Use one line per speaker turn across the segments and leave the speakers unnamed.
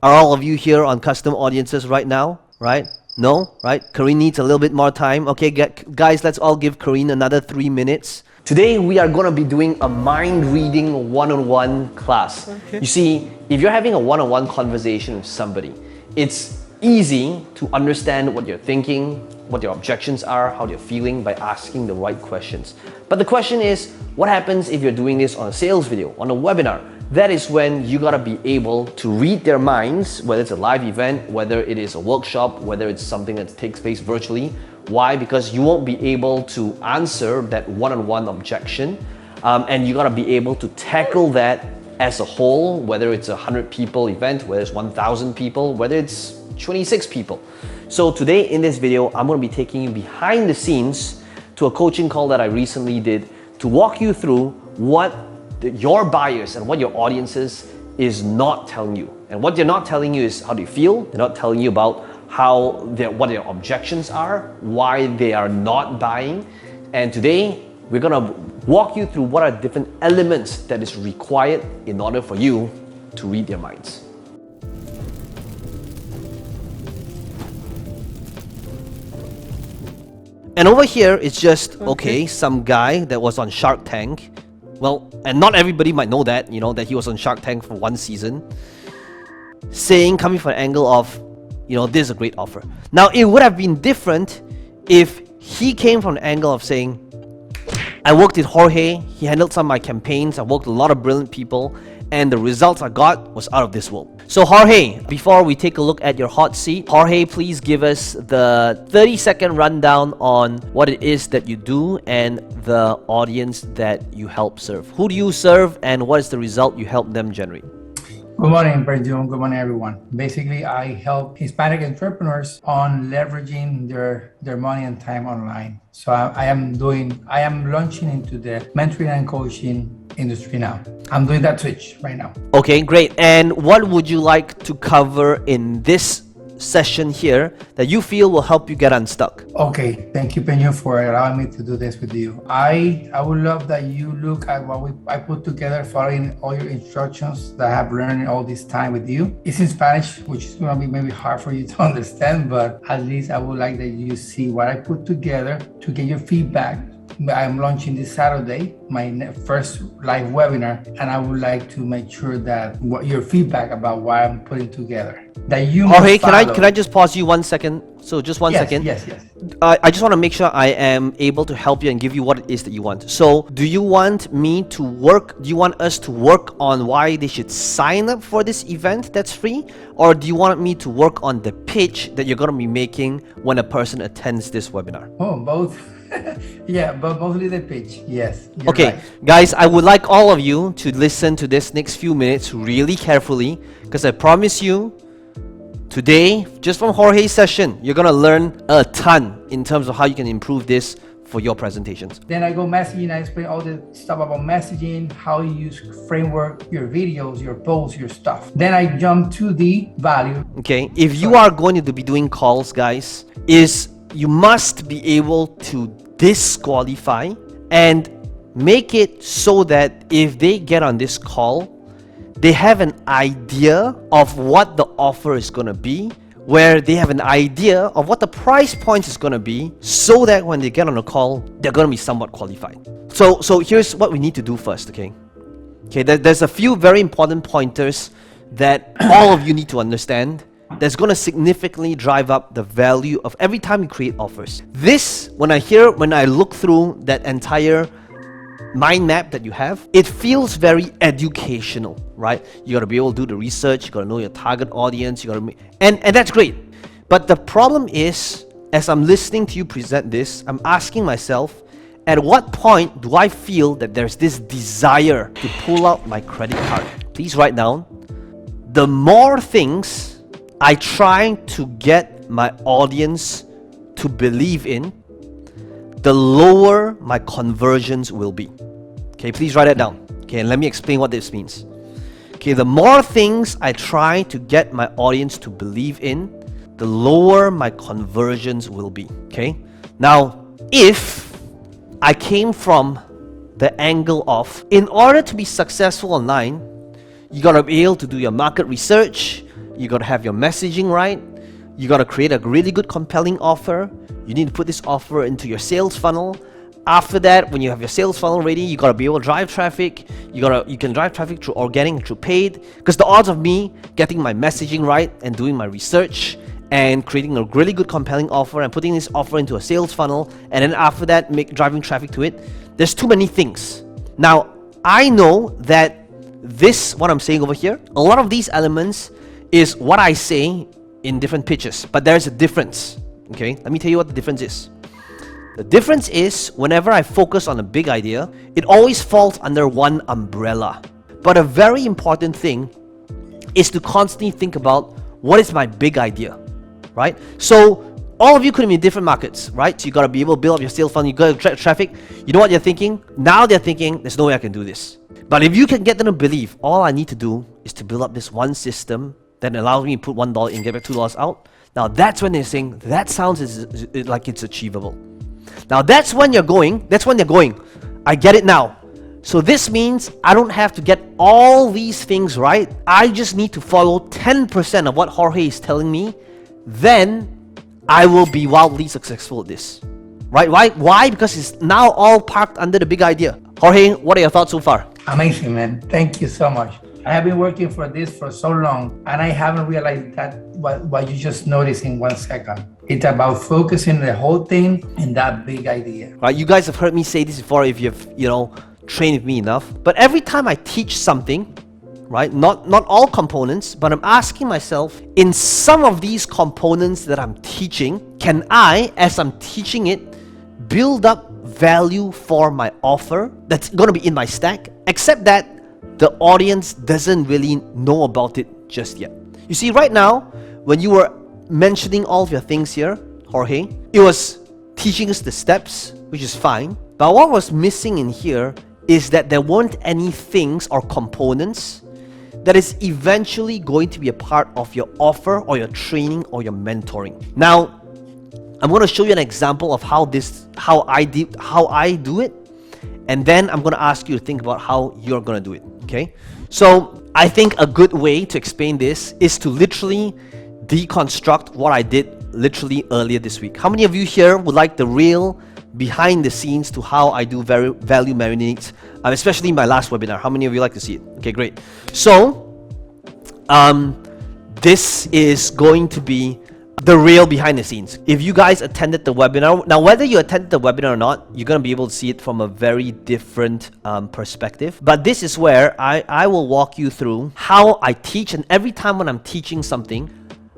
Are all of you here on custom audiences right now? Right? No? Right? Kareen needs a little bit more time. Okay, guys, let's all give Kareen another 3 minutes. Today, we are going to be doing a mind-reading one-on-one class. Okay. You see, if you're having a one-on-one conversation with somebody, it's easy to understand what you're thinking, what your objections are, how they're feeling by asking the right questions. But the question is, what happens if you're doing this on a sales video, on a webinar? That is when you gotta be able to read their minds, whether it's a live event, whether it is a workshop, whether it's something that takes place virtually. Why? Because you won't be able to answer that one-on-one objection, and you gotta be able to tackle that as a whole, whether it's a 100 people event, whether it's 1,000 people, whether it's 26 people. So today in this video, I'm gonna be taking you behind the scenes to a coaching call that I recently did to walk you through what your buyers and what your audiences is not telling you. And what they're not telling you is how they feel. They're not telling you about what their objections are, why they are not buying. And today, we're gonna walk you through what are different elements that is required in order for you to read their minds. And over here, it's just, okay, some guy that was on Shark Tank. Well, and not everybody might know that, that he was on Shark Tank for one season, coming from an angle of, this is a great offer. Now, it would have been different if he came from an angle of saying, I worked with Jorge, he handled some of my campaigns, I worked with a lot of brilliant people, and the results I got was out of this world. So Jorge, before we take a look at your hot seat, Jorge, please give us the 30-second rundown on what it is that you do and the audience that you help serve. Who do you serve and what is the result you help them generate?
Good morning, Peng Joon. Good morning, everyone. Basically, I help Hispanic entrepreneurs on leveraging their money and time online. So I am launching into the mentoring and coaching industry now. I'm doing that switch right now.
Okay, great. And what would you like to cover in this session here that you feel will help you get unstuck?
Okay, thank you, Peng Joon, for allowing me to do this with you. I would love that you look at what I put together following all your instructions that I have learned all this time with you. It's in Spanish, which is going to be maybe hard for you to understand, but at least I would like that you see what I put together to get your feedback. I'm launching this Saturday, my first live webinar, and I would like to make sure that your feedback about what I'm putting together. That you
Jorge, can I just pause you 1 second? So just one second.
Yes.
I just want to make sure I am able to help you and give you what it is that you want. So do you want us to work on why they should sign up for this event that's free? Or do you want me to work on the pitch that you're going to be making when a person attends this webinar?
Oh, both. Yeah, but mostly the pitch. Yes.
Okay, right. Guys, I would like all of you to listen to this next few minutes really carefully, because I promise you, today, just from Jorge's session, you're gonna learn a ton in terms of how you can improve this for your presentations.
Then I go messaging, I explain all the stuff about messaging, how you use framework, your videos, your posts, your stuff. Then I jump to the value.
Okay, if you are going to be doing calls, guys, you must be able to disqualify and make it so that if they get on this call, they have an idea of what the offer is going to be, where they have an idea of what the price point is going to be, so that when they get on a call, they're going to be somewhat qualified. So here's what we need to do first, okay? There's a few very important pointers that all of you need to understand that's going to significantly drive up the value of every time you create offers. This, when I look through that entire mind map that you have, it feels very educational, right? You got to be able to do the research, you got to know your target audience, and that's great. But the problem is, as I'm listening to you present this, I'm asking myself, at what point do I feel that there's this desire to pull out my credit card? Please write down, the more things I try to get my audience to believe in, the lower my conversions will be. Okay, please write that down. Okay, and let me explain what this means. Okay, the more things I try to get my audience to believe in, the lower my conversions will be. Okay, now if I came from the angle of, in order to be successful online, you gotta be able to do your market research, You got to have your messaging right. You got to create a really good compelling offer. You need to put this offer into your sales funnel. After that, when you have your sales funnel ready, you got to be able to drive traffic. You can drive traffic through organic, through paid, because the odds of me getting my messaging right and doing my research and creating a really good compelling offer and putting this offer into a sales funnel, and then after that driving traffic to it, there's too many things. Now, I know that this, what I'm saying over here, a lot of these elements is what I say in different pitches, but there's a difference. Okay, let me tell you what the difference is. The difference is, whenever I focus on a big idea, it always falls under one umbrella. But a very important thing is to constantly think about, what is my big idea, right? So all of you could be in different markets, right? So you got to be able to build up your sales funnel, you got to track traffic. You know what they're thinking? Now they're thinking, there's no way I can do this. But if you can get them to believe, all I need to do is to build up this one system that allows me to put $1 in, get back $2 out. Now that's when they're saying, that sounds like it's achievable. Now that's when they're going, I get it now. So this means I don't have to get all these things right. I just need to follow 10% of what Jorge is telling me. Then I will be wildly successful at this. Right? Why? Because it's now all parked under the big idea. Jorge, what are your thoughts so far?
Amazing, man. Thank you so much. I have been working for this for so long, and I haven't realized that what you just noticed in 1 second. It's about focusing the whole thing in that big idea.
Right? You guys have heard me say this before if you've, trained with me enough. But every time I teach something, right? Not all components, but I'm asking myself, in some of these components that I'm teaching, can I, as I'm teaching it, build up value for my offer that's going to be in my stack, except that the audience doesn't really know about it just yet. You see, right now, when you were mentioning all of your things here, Jorge, it was teaching us the steps, which is fine. But what was missing in here is that there weren't any things or components that is eventually going to be a part of your offer or your training or your mentoring. Now, I'm going to show you an example of how I do it, and then I'm going to ask you to think about how you're going to do it. Okay? So I think a good way to explain this is to literally deconstruct what I did literally earlier this week. How many of you here would like the real behind the scenes to how I do value marinades, especially in my last webinar? How many of you like to see it? Okay, great. So this is going to be the real behind the scenes. If you guys attended the webinar, now whether you attended the webinar or not, you're going to be able to see it from a very different perspective. But this is where I will walk you through how I teach, and every time when I'm teaching something,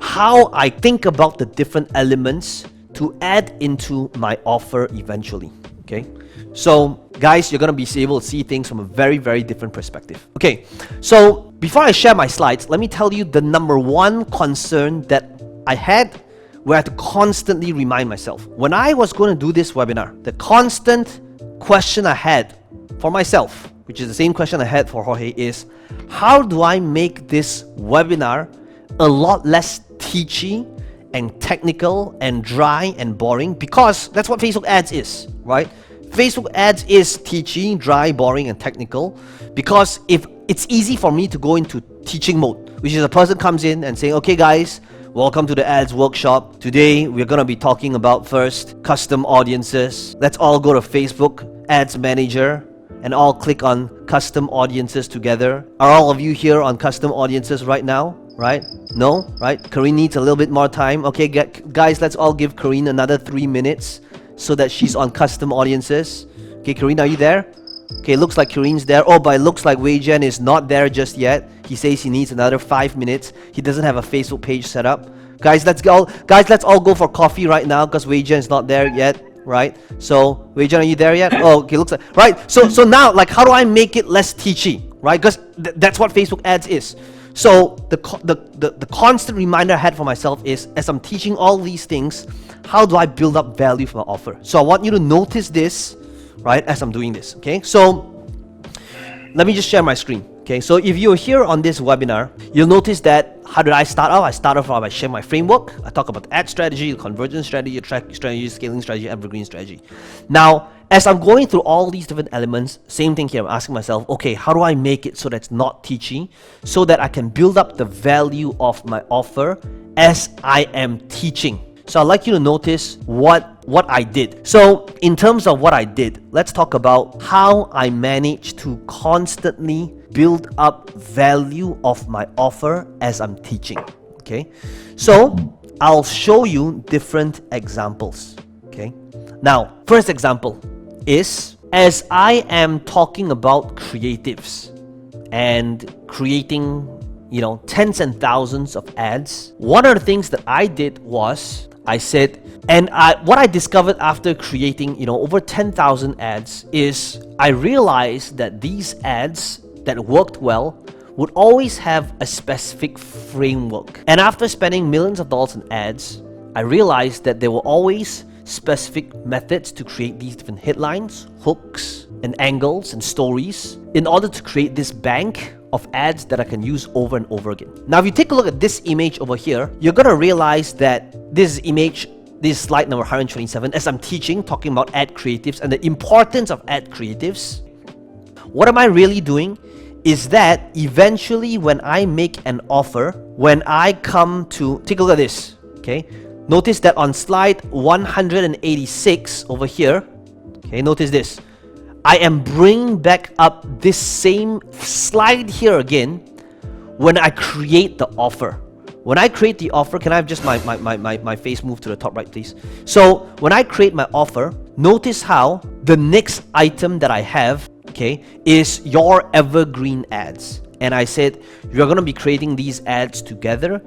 how I think about the different elements to add into my offer eventually. Okay, so guys, you're going to be able to see things from a very, very different perspective. Okay, so before I share my slides, let me tell you the number one concern that I had, where I had to constantly remind myself. When I was going to do this webinar, the constant question I had for myself, which is the same question I had for Jorge, is how do I make this webinar a lot less teachy and technical and dry and boring? Because that's what Facebook ads is, right? Facebook ads is teachy, dry, boring, and technical. Because if it's easy for me to go into teaching mode, which is a person comes in and saying, okay guys, welcome to the ads workshop. Today we're going to be talking about first custom audiences. Let's all go to Facebook Ads Manager and all click on custom audiences together. Are all of you here on custom audiences right now? Right? No? Right? Karine needs a little bit more time. Okay, guys, let's all give Karine another 3 minutes so that she's on custom audiences. Okay, Karine, are you there? Okay, looks like Karine's there. Oh, but it looks like Wei Jian is not there just yet. He says he needs another 5 minutes. He doesn't have a Facebook page set up. Guys, let's go. Guys, let's all go for coffee right now because Wei Jian is not there yet. Right? So, Wei Jian, are you there yet? Oh, okay, looks like right. So now, like, how do I make it less teachy? Right? Because that's what Facebook ads is. So the constant reminder I had for myself is, as I'm teaching all these things, how do I build up value for my offer? So I want you to notice this, right, as I'm doing this. Okay, so let me just share my screen. Okay, so if you're here on this webinar, you'll notice that how did I start off? I started off by sharing my framework. I talk about the ad strategy, the conversion strategy, track strategy, scaling strategy, evergreen strategy. Now, as I'm going through all these different elements, same thing here, I'm asking myself, okay, how do I make it so that it's not teachy, so that I can build up the value of my offer as I am teaching? So I'd like you to notice what I did. So in terms of what I did, let's talk about how I managed to constantly build up value of my offer as I'm teaching. Okay, so I'll show you different examples. Okay, now first example is as I am talking about creatives and creating, tens and thousands of ads. One of the things that I did was I said, what I discovered after creating, over 10,000 ads is I realized that these ads that worked well would always have a specific framework. And after spending millions of dollars on ads, I realized that there were always specific methods to create these different headlines, hooks, and angles and stories in order to create this bank of ads that I can use over and over again. Now, if you take a look at this image over here, you're gonna realize that this image, this is slide number 127, as I'm teaching, talking about ad creatives and the importance of ad creatives. What am I really doing is that eventually when I make an offer, when I come to, take a look at this, okay? Notice that on slide 186 over here, okay, notice this. I am bringing back up this same slide here again when I create the offer. When I create the offer, can I have just my face move to the top right, please? So when I create my offer, notice how the next item that I have, okay, is your evergreen ads. And I said, you're going to be creating these ads together,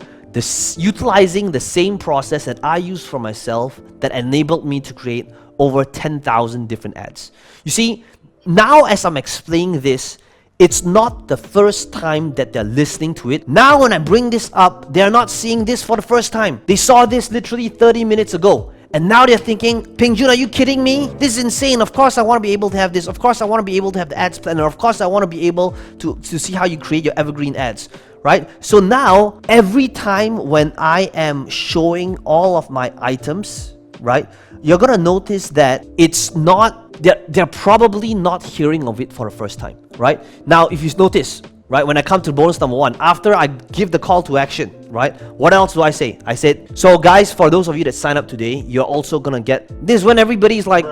utilizing the same process that I use for myself that enabled me to create over 10,000 different ads. You see, now as I'm explaining this, it's not the first time that they're listening to it. Now when I bring this up, they're not seeing this for the first time. They saw this literally 30 minutes ago. And now they're thinking, Peng Joon, are you kidding me? This is insane. Of course I want to be able to have this. Of course I want to be able to have the ads planner. Of course I want to be able to see how you create your evergreen ads. Right? So now, every time when I am showing all of my items, right, you're gonna notice that it's not, they're probably not hearing of it for the first time, right? Now, if you notice, right, when I come to bonus number 1, after I give the call to action, right, what else do I say? I said, so guys, for those of you that sign up today, you're also gonna get this. When everybody's like,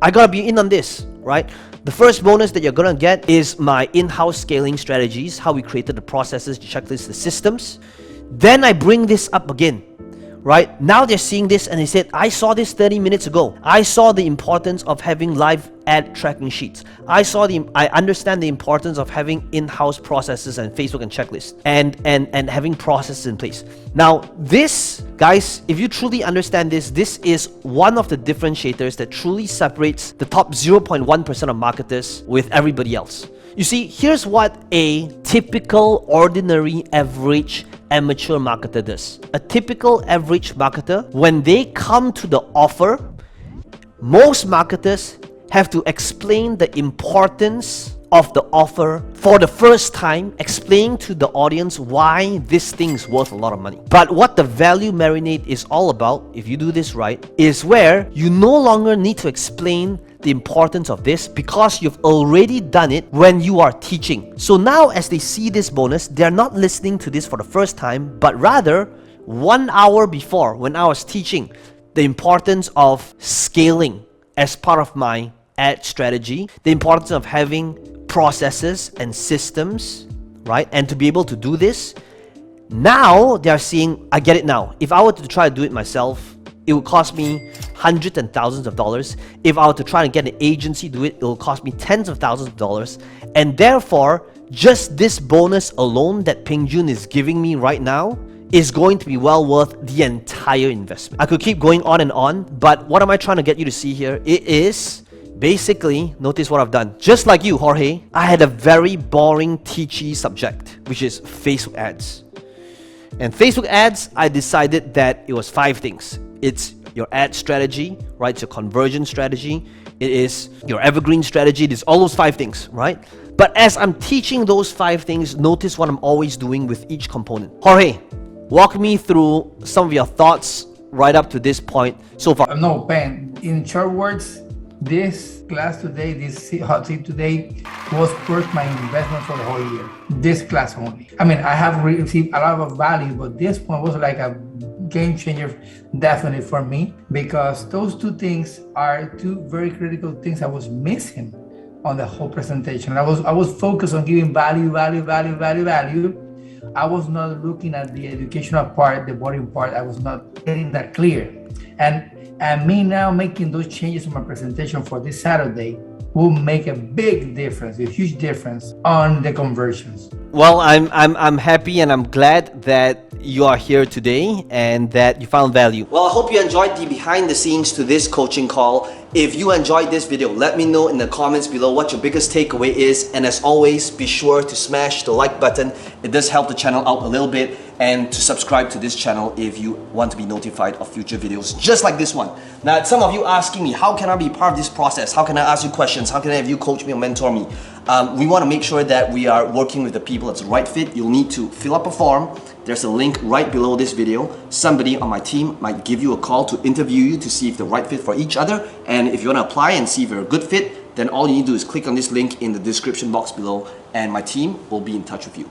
I gotta be in on this, right? The first bonus that you're gonna get is my in-house scaling strategies, how we created the processes, the checklists, the systems. Then I bring this up again, right? Now they're seeing this and they said, I saw this 30 minutes ago. I saw the importance of having live ad tracking sheets. I understand the importance of having in-house processes and Facebook and checklists and having processes in place. Now this, guys, if you truly understand this, this is one of the differentiators that truly separates the top 0.1% of marketers with everybody else. You see, here's what a typical, ordinary, average amateur marketer does. A typical average marketer, when they come to the offer, most marketers have to explain the importance of the offer for the first time, explaining to the audience why this thing's worth a lot of money. But what the value marinade is all about, if you do this right, is where you no longer need to explain the importance of this because you've already done it when you are teaching. So now as they see this bonus, they're not listening to this for the first time, but rather 1 hour before, when I was teaching the importance of scaling as part of my ad strategy, the importance of having processes and systems, right? And to be able to do this, now they're seeing, I get it now. If I were to try to do it myself, it would cost me hundreds and thousands of dollars. If I were to try and get an agency to do it, it will cost me tens of thousands of dollars. And therefore, just this bonus alone that Peng Joon is giving me right now is going to be well worth the entire investment. I could keep going on, but what am I trying to get you to see here? It is basically, notice what I've done. Just like you, Jorge, I had a very boring, teachy subject, which is Facebook ads. And Facebook ads, I decided that it was 5 things. It's your ad strategy, right? It's your conversion strategy. It is your evergreen strategy. It's all those 5 things, right? But as I'm teaching those 5 things, notice what I'm always doing with each component. Jorge, walk me through some of your thoughts right up to this point so far.
No, Ben, in short words, this class today, this hot seat today was worth my investment for the whole year. This class only. I mean, I have received a lot of value, but this one was like a game changer definitely for me, because those 2 things are 2 very critical things I was missing on the whole presentation. I was focused on giving value. I was not looking at the educational part, the boring part. I was not getting that clear. And me now making those changes in my presentation for this Saturday will make a big difference, a huge difference on the conversions.
Well, I'm happy and I'm glad that you are here today and that you found value. Well, I hope you enjoyed the behind the scenes to this coaching call. If you enjoyed this video, let me know in the comments below what your biggest takeaway is. And as always, be sure to smash the like button. It does help the channel out a little bit. And to subscribe to this channel if you want to be notified of future videos just like this one. Now, some of you asking me, how can I be part of this process? How can I ask you questions? How can I have you coach me or mentor me? We want to make sure that we are working with the people that's the right fit. You'll need to fill up a form. There's a link right below this video. Somebody on my team might give you a call to interview you to see if they're right fit for each other. And if you want to apply and see if you're a good fit, then all you need to do is click on this link in the description box below and my team will be in touch with you.